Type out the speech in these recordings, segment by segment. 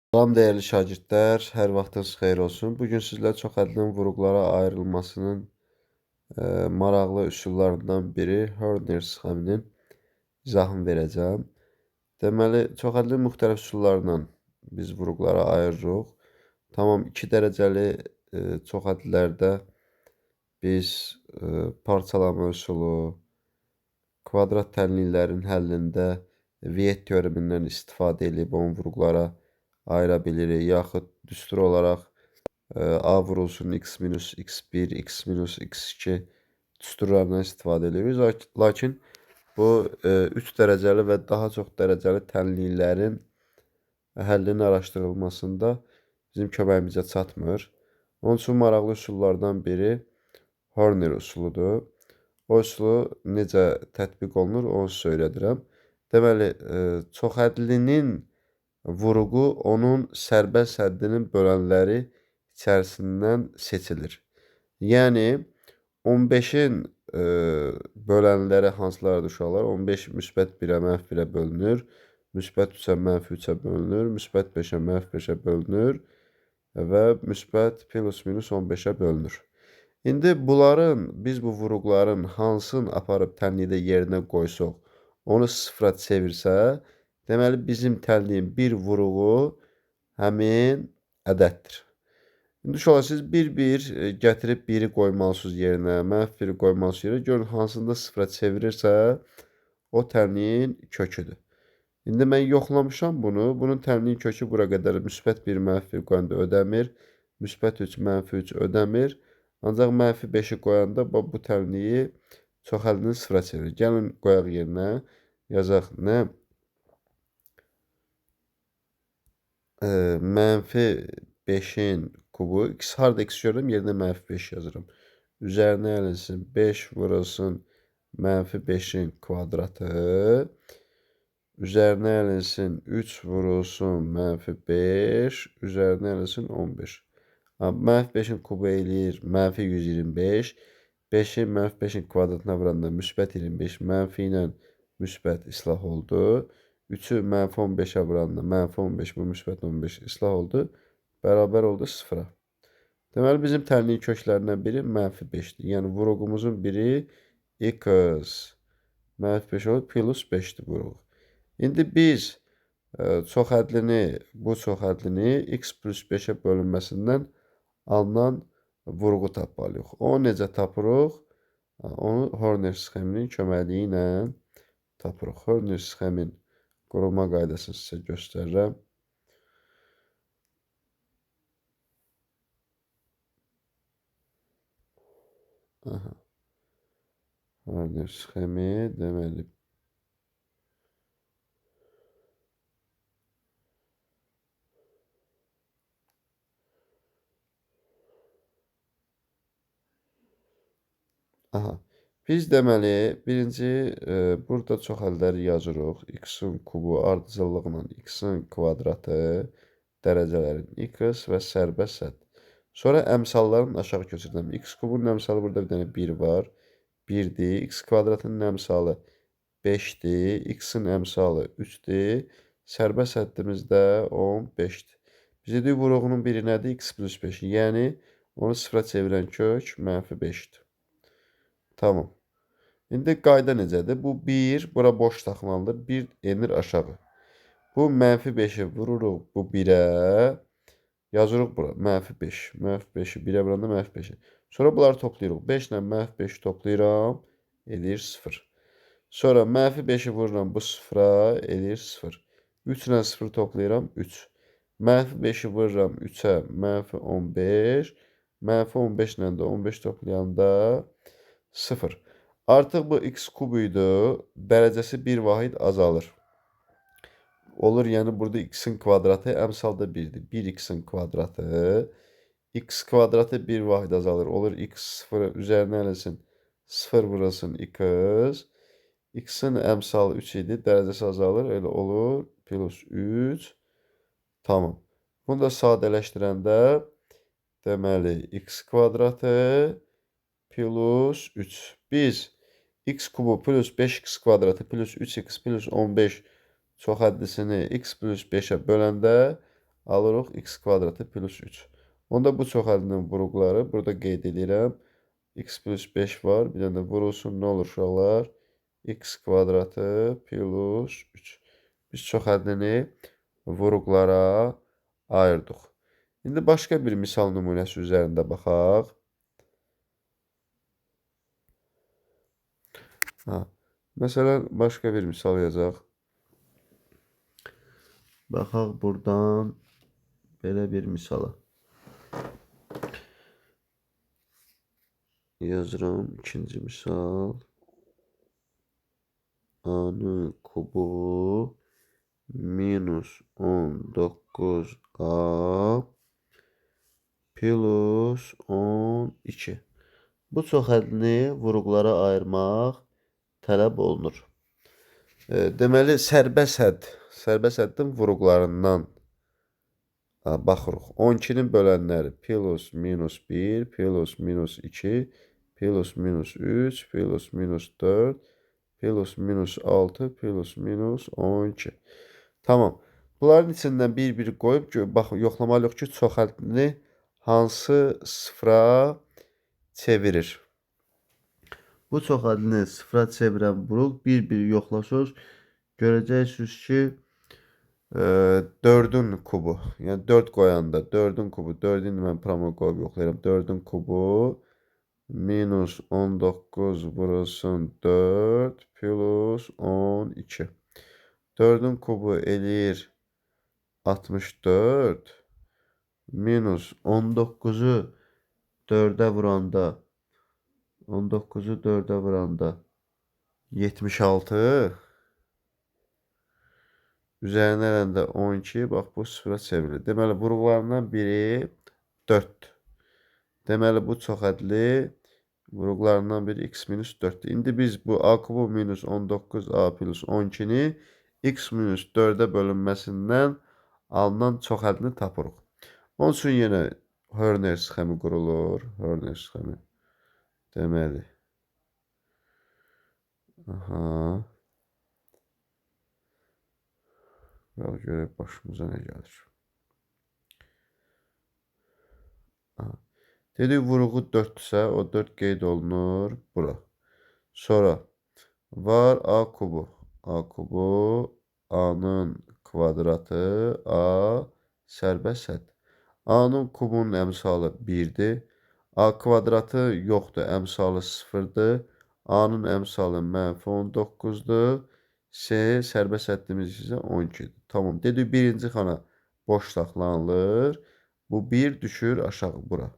Salam dəyərli şagirdlər, hər vaxtınız xeyir olsun. Bu gün sizlə çoxhədli vuruqlara ayrılmasının maraqlı üsullarından biri Horner sxeminin izahını verəcəm. Deməli, çoxhədli müxtəlif üsullarla biz vuruqlara ayırırıq. Tamam 2 dərəcəli çoxhədlilərdə biz parçalama üsulu, kvadrat tənliklərin həllində Viet teoremindən istifadə edib onu vuruqlara ayıra bilirik. Yaxud düstur olaraq A vurulsun x minus x1, x minus x2 düsturlarından istifadə edirik. Lakin bu 3 dərəcəli və daha çox dərəcəli tənliklərin həllinin araşdırılmasında bizim köməyimizə çatmır. Onun üçün maraqlı üsullardan biri Horner üsuludur. O üsulu necə tətbiq olunur, onu sizə öyrədirəm. Deməli, çoxhədlinin vuruğu onun sərbəst həddinin bölənləri içərisindən seçilir. Yəni 15-in bölənləri hansılardır uşaqlar? 15 müsbət 1-ə, mənfi 1-ə bölünür. Müsbət 3-ə, mənfi 3-ə bölünür. Müsbət 5-ə, mənfi 5-ə bölünür. Və müsbət plus minus 15-ə bölünür. İndi biz bu vuruqların hansını aparıb tənlikdə yerinə qoysuq, onu sıfıra çevirsə, deməli bizim tənliyin bir vuruğu həmin ədəddir. İndi uşaqlar siz bir-bir gətirib 1-i qoymalısınız yerinə, mənfi 1-i qoymalısınız yerinə. Görün hansında sıfıra çevirirsə, o tənliyin köküdür. İndi mən yoxlamışam bunu. Bunun tənliyin kökü bura qədər müsbət 1, mənfi 1 qoyanda ödəmir. Müsbət 3, mənfi 3 ödəmir. Ancaq mənfi 5-i qoyanda bu tənliyi çoxhəllini sıfıra çevirir. Gəlin qoyaq yerinə. Yazaq nə? Mənfi 5-in kubu. X harada x görürəm, yerinə mənfi 5 yazıram. Üzərinə əlinsin 5 vurulsun mənfi 5-in kvadratı. Üzərinə əlinsin 3 vurulsun mənfi 5. Üzərinə əlinsin 15. Mənfi 5-in kubu eləyir mənfi 125. 5-i mənfi 5-in kvadratına vuranda müsbət 25 mənfi ilə müsbət islah oldu. 3-ü mənfi 15-ə vuranda mənfi 15 bu müsbət 15 islah oldu. Bərabər oldu 0-a. Deməli bizim tənliyin köklərindən biri mənfi 5-dir. Yəni vuruğumuzun biri x mənfi 5 olur, plus 5-dir vuruq. İndi biz bu çoxhədlini x plus 5-ə bölünməsindən alınan vuruğu tapmalıyıq. O necə tapırıq? Onu Horner sxeminin köməkliyi ilə tapırıq. Horner sxemin qurulma qaydasını sizə göstərirəm. Horner sxemi deməli biz deməli birinci burada çoxhəlləri yazırıq. X-in kubu ardıcıllığının x-in kvadratı dərəcələrin x və sərbəst hədd. Sonra əmsalların aşağı köçürüləm. X kubunun əmsalı burada bir dənə 1 var. 1-dir. X kvadratının əmsalı 5-dir. X-in əmsalı 3-dir. Sərbəst həddimiz də 15-dir. Bizə deyir vuruğunun biri nədir? X plus 5. Yəni onu sıfıra çevirən kök mənfi 5-dir. Tamam. İndi qayda necədir? Bu 1, bura boş taxmalıdır. 1 enir aşağı. Bu mənfi 5-i vururuq bu 1-ə. Yazırıq bura. Mənfi 5. Mənfi 5-i 1-ə vuranda mənfi 5-i. Sonra bunları toplayırıq. 5 ilə mənfi 5-i toplayıram. Edir 0. Sonra mənfi 5-i vururam bu 0-a. Edir 0. 3 ilə 0 toplayıram. 3. Mənfi 5-i vururam 3-ə. Mənfi 15. Mənfi 15 ilə də 15 toplayanda 0. Artıq bu x kubu idi. Dərəcəsi 1 vahid azalır. Olur, yəni burada x-in kvadratı əmsalda 1-dir. 1x-in kvadratı. X kvadratı 1 vahid azalır. Olur x 0 üzərinə əlinsin. 0 vurulsun x. X-in əmsalı 3 idi. Dərəcəsi azalır. Elə olur. Plus 3. Tamam. Bunu da sadələşdirəndə deməli x kvadratı plus 3. Biz x kubu plus 5x kvadratı plus 3x plus 15 çoxhədlisini x plus 5-ə böləndə alırıq x kvadratı plus 3. Onda bu çox həllinin vuruqları burada qeyd edirəm. X plus 5 var. Bir dənə də vurulsun. Nə olur uşaqlar? X kvadratı plus 3. Biz çox həllini vuruqlara ayırdıq. İndi başqa bir misal nümunəsi üzərində baxaq. Məsələn, başqa bir misal yazaq. Baxaq buradan belə bir misala. Yazıram ikinci misal. A'nın kubu minus 19A plus 12. Bu çox həddini vuruqlara ayırmaq tələb olunur. Deməli, sərbəst həddin vuruqlarından baxırıq. 12-nin bölənləri plus minus 1, plus minus 2, plus minus 3, plus minus 4, plus minus 6, plus minus 12. Tamam. Bunların içindən bir-bir qoyub, yoxlamalıyıq ki, çox həddini hansı sıfıra çevirir. Bu çox həddini sıfıra çevirən vuruq bir-bir yoxlasınız. Görəcəksiniz ki, 4-ün kubu, yəni 4 qoyanda 4-ün kubu, 4-ü indi mən promo qoyub yoxlayıram. 4-ün kubu minus 19 vurulsun 4 plus 12. 4-ün kubu eləyir 64 minus 19-u 4-ə vuranda 76 üzərinə əlində 12, bax bu sıfıra çevrilir. Deməli, vuruqlarından biri 4-dür. Deməli, bu çox hədli vuruqlarından biri x minus 4-dür. İndi biz bu a kubu minus 19a plus 12-ni x minus 4-ə bölünməsindən alınan çox hədini tapırıq. Onun üçün yenə Hörner sxemi qurulur. Hörner sxemi. Deməli. Biraz görək başımıza nə gəlir. Dedik vuruğu 4-dürsə, o 4 qeyd olunur bura. Sonra var a kubu. A kubu, a-nın kvadratı, a sərbəst hədd. A-nın kubunun əmsalı 1-dir. A kvadratı yoxdur, əmsalı 0-dır. A-nın əmsalı -19-dur. S sərbəst həddimiz isə 12-dir. Tamam, dedik birinci xana boş saxlanılır. Bu 1 düşür aşağı bura.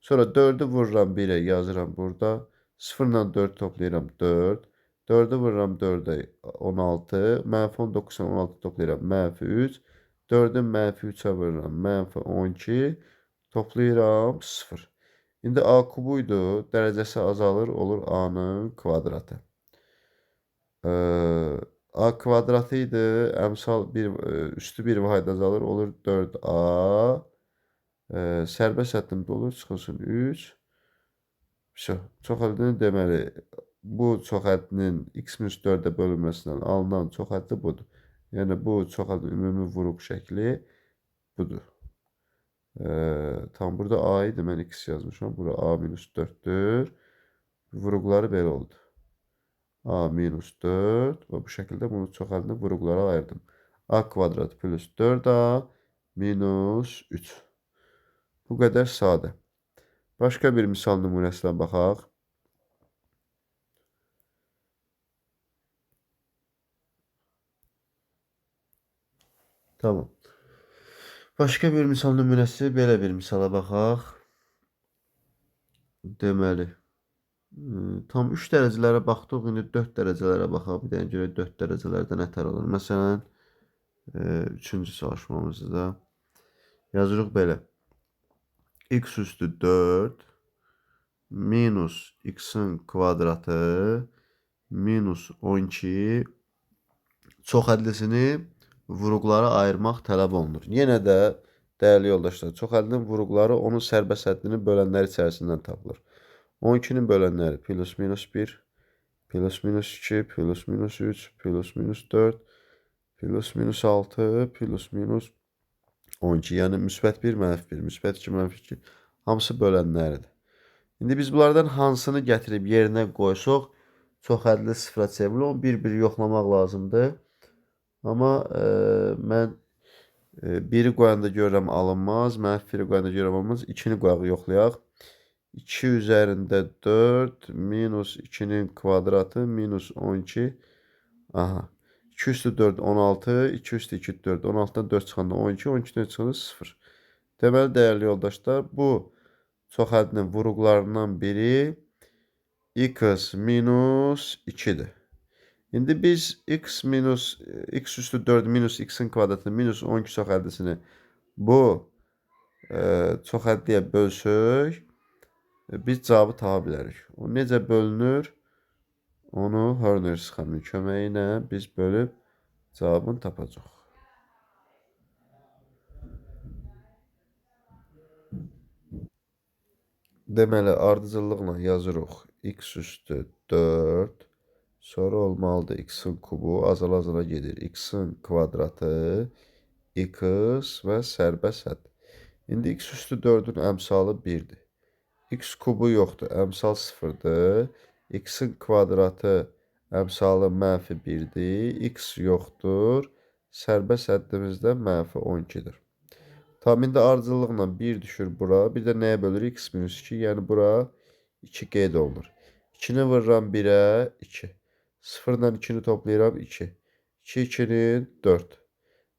Sonra 4-ü vururam 1-ə yazıram burada. 0 ilə 4 toplayıram 4. 4-ü vururam 4-ə 16. -19 ilə 16 toplayıram -3. 4-ü -3-ə vururam -12. Toplayıram 0. İndi a kubuydu. Dərəcəsi azalır, olur a-nın kvadratı. A kvadratı idi. Əmsal üstü bir vahid azalır, olur 4a. Sərbəst həddimdə olur, çıxılsın 3. Çox həddinin deməli, bu çox həddinin x minus 4-ə bölünməsindən alınan çox həddi budur. Yəni, bu çox həddin ümumi vuruq şəkli budur. Tam burada a idi, mən x yazmışam. Bura a minus 4-dür. Vuruqları belə oldu. A minus 4 və bu şəkildə bunu çox həddini vuruqlara ayırdım. A kvadrat plus 4a minus 3. Bu qədər sadə. Başqa bir misal nümunəsinə baxaq. Tamam. Başqa bir misal nümunəsi, belə bir misala baxaq. Deməli, tam 3 dərəcələrə baxdıq, indi 4 dərəcələrə baxaq. Bir dənə görək 4 dərəcələrdə nətər olur. Məsələn, 3-cü çalışmamızda yazırıq belə. X üstü 4 minus x-in kvadratı minus 12 çox hədlisini vuruqlara ayırmaq tələb olunur. Yenə də, dəyərli yoldaşlar, çox həddinin vuruqları onun sərbəst həddinin bölənləri içərisindən tapılır. 12-nin bölənləri plus minus 1, plus minus 2, plus minus 3, plus minus 4, plus minus 6, plus minus 12. Yəni müsbət 1, mənfi 1, müsbət 2, mənfi 2 hamısı bölənləridir. İndi biz bunlardan hansını gətirib yerinə qoysaq çoxhədli sıfıra çevrilir. Onu bir-bir yoxlamaq lazımdır. Amma mən 1-i qoyanda görürəm alınmaz, mənfi 1-i qoyanda görürəm alınmaz. 2-ni qoyaq yoxlayaq. 2 üzərində 4 minus 2-nin kvadratı minus 12. Aha. 2 üstü 4 16, 2 üstü 2 4, 16'dan 4 çıxanda 12, 12'den çıxanda 0. Deməli, dəyərli yoldaşlar, bu çoxhədlinin vuruqlarından biri x minus 2'dir. İndi biz x üstü 4 minus x'in kvadratını minus 12 çoxhədlisini bu çoxhədliyə bölsək, biz cavabı tapa bilərik. O necə bölünür? Onu Horner sxeminin köməyi ilə biz bölüb cavabını tapacaq. Deməli, ardıcıllıqla yazırıq x üstü 4, sonra olmalıdır x-in kubu, azala-azala gedir. X-in kvadratı, x və sərbəst hədd. İndi x üstü 4-ün əmsalı 1-dir. X kubu yoxdur, əmsal 0-dır. X-in kvadratı əmsalı mənfi 1-dir. X yoxdur, sərbəst həddimiz də mənfi 12-dir. Tam indi ardıcıllıqla 1 düşür bura. Bir də nəyə bölür? X minus 2. Yəni bura 2 qeyd olunur. 2-ni vururam 1-ə 2. 0-dan 2-ni toplayıram 2. 2 2-nin 4.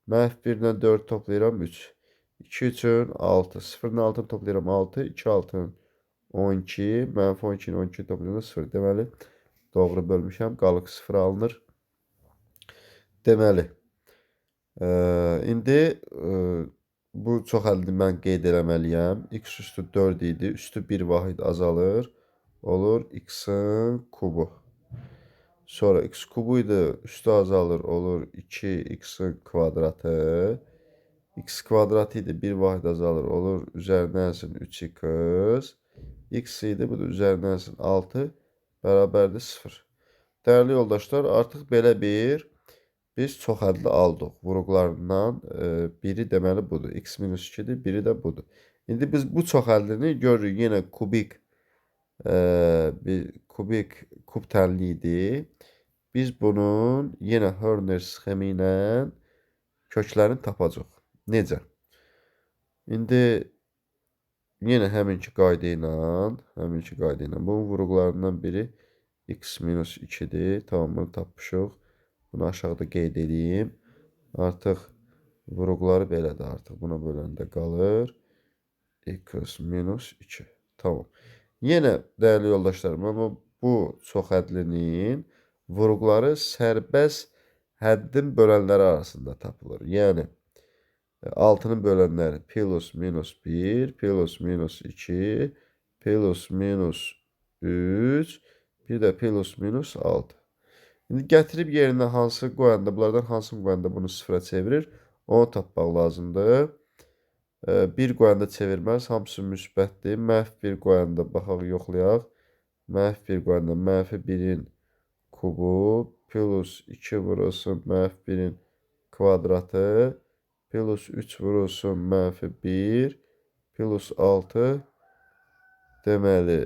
Mənfi 1-dən 4 toplayıram 3. 2 3-ün 6. 0-dan 6-nı toplayıram 6. 2 6-nın 12. Mənfi 12-ni 12 toplayıram 0. Deməli, doğru bölmüşəm. Qalıq 0 alınır. Deməli, indi bu çoxhədli mən qeyd eləməliyəm. X üstü 4 idi. Üstü 1 vahid azalır. Olur x-in kubu. Sonra x kubu idi. Üstü azalır. Olur 2x-in kvadratı. X kvadratı idi. 1 vahid azalır. Olur üzərinə yazın 3x. X idi. Bu da üzərinə yazın 6. Bərabərdir 0. Dəyərli yoldaşlar, artıq belə bir biz çoxhədli aldıq. Vuruqlarından biri deməli budur. X minus 2'dir, biri də budur. İndi biz bu çoxhədlini görürük. Yenə kubik kub tənli idi. Biz bunun yenə Horner sxemi ilə köklərini tapacaq. Necə? İndi yenə həminki qayda ilə bunun vuruqlarından biri x minus 2'dir. Tamam, bunu tapmışıq. Bunu aşağıda qeyd edeyim. Artıq vuruqları belədir. Artıq buna böləndə qalır. X minus 2. Tamam. Yenə dəyərli yoldaşlarım, amma bu çoxhədlinin vuruqları sərbəst həddin bölənləri arasında tapılır. Yəni 6'nın bölənləri plus minus 1, plus minus 2, plus minus 3, bir də plus minus 6. İndi gətirib yerinə hansı qoyanda, bunlardan hansını qoyanda bunu sıfıra çevirir, onu tapmaq lazımdır. 1 qoyanda çevirməz, hamısı müsbətdir. Mənfi 1 qoyanda, baxaq, yoxlayaq. Mənfi 1 qoyanda mənfi 1-in kubu, plus 2 vurulsun mənfi 1-in kvadratı, plus 3 vurulsun mənfi 1, plus 6, deməli,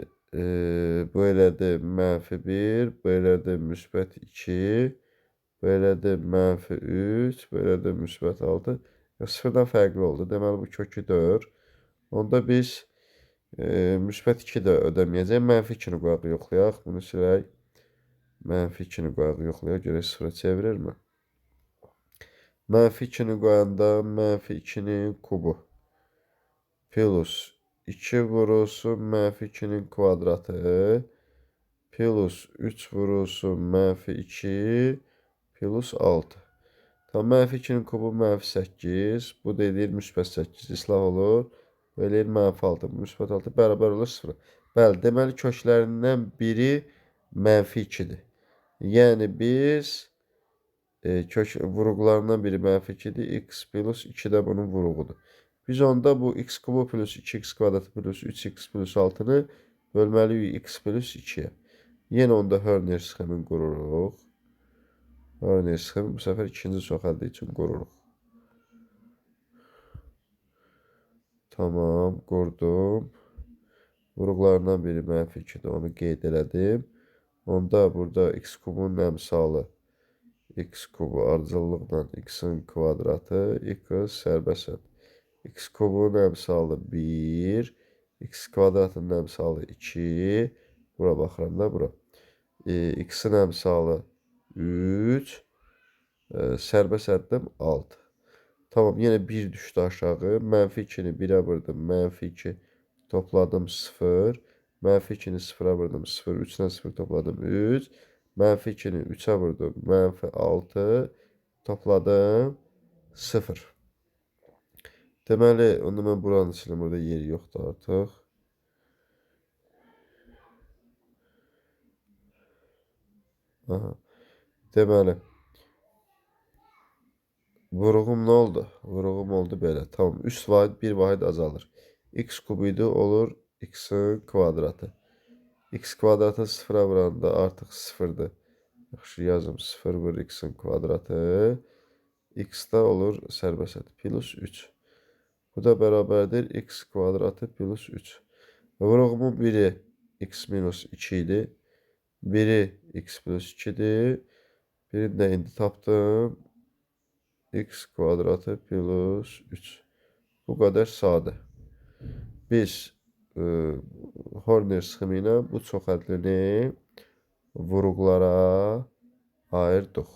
bu elədir mənfi 1, bu elədir müsbət 2, bu elədir mənfi 3, bu elədir müsbət 6. Sıfırdan fərqli oldu. Deməli, bu kökü 4. Onda biz müsbət 2 də ödəməyəcək. Mənfi 2-ni qoyaq, yoxlayaq. Bunu silək. Mənfi 2-ni qoyaq, yoxlayaq. Görək sıfıra çevirirmi? Mənfi 2-ni qoyanda mənfi 2-nin kubu plus 2 vurulsun mənfi 2-nin kvadratı, plus 3 vurulsun mənfi 2, plus 6. Tam mənfi 2-nin kubu mənfi 8, bu da edir müsbət 8, islah olur. Bu eləyir mənfi 6, müsbət 6 bərabər olur 0. Bəli, deməli köklərindən biri mənfi 2'dir. Yəni biz kök vuruqlarından biri mənfi 2'dir. X plus 2 də bunun vuruğudur. Biz onda bu x kubu plus 2x kvadratı plus 3x plus 6'nı bölməliyik x plus 2'yə. Yenə onda Horner sxemini qururuq. Horner sxemi bu səfər ikinci çoxhədli üçün qururuq. Tamam, qurdum. Vuruqlarından biri mənfi 2-dir, onu qeyd elədim. Onda burada x kubun əmsalı x kubu ardıcıllıqla x-in kvadratı, x sərbəsət. X kubun əmsalı 1, x kvadratının əmsalı 2, bura baxıram da bura. X-in əmsalı 3, sərbəsətdim 6. Tamam, yenə 1 düşdü aşağı. Mənfi 2-ni 1-ə vurdum, mənfi 2 topladım 0. Mənfi 2-ni 0-a vurdum, 0, 3-dən 0 topladım 3. Mənfi 2-ni 3-ə vurdum, mənfi 6 topladım 0. Deməli, onda mən buranın içində burada yeri yoxdur artıq. Aha. Deməli, vuruğum nə oldu? Vuruğum oldu belə. Tamam, üst vahid 1 vahid azalır. X kubu idi, olur x-in kvadratı. X kvadratı 0-a vuranda artıq 0-dır. Yaxşı, yazım 0 vur x-in kvadratı. X-da olur sərbəsət plus 3. Bu da bərabərdir x kvadratı plus 3. Vuruğumun biri x minus 2 idi. Biri x plus 2'dir. Birini de indi tapdım. X kvadratı plus 3. Bu kadar sadə. Biz Horner sxemi ilə bu çoxhədlini vuruqlara ayırdıq.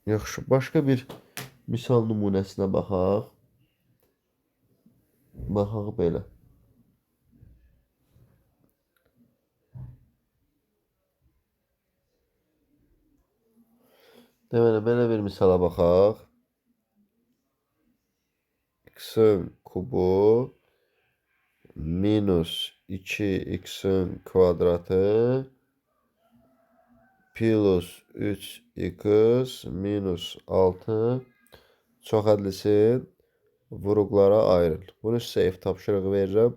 Yaxşı, başqa bir misal nümunəsinə baxaq. Baxaq belə. Deməli, belə bir misala baxaq. X-in kubu minus 2x-in kvadratı plus 3x minus 6 çoxhədlisin vuruqlara ayrıl. Bunu sizə ev tapşırığı verirəm.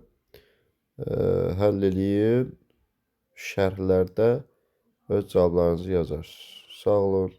Həll eləyin. Şərhlərdə öz cavablarınızı yazarsınız. Sağ olun.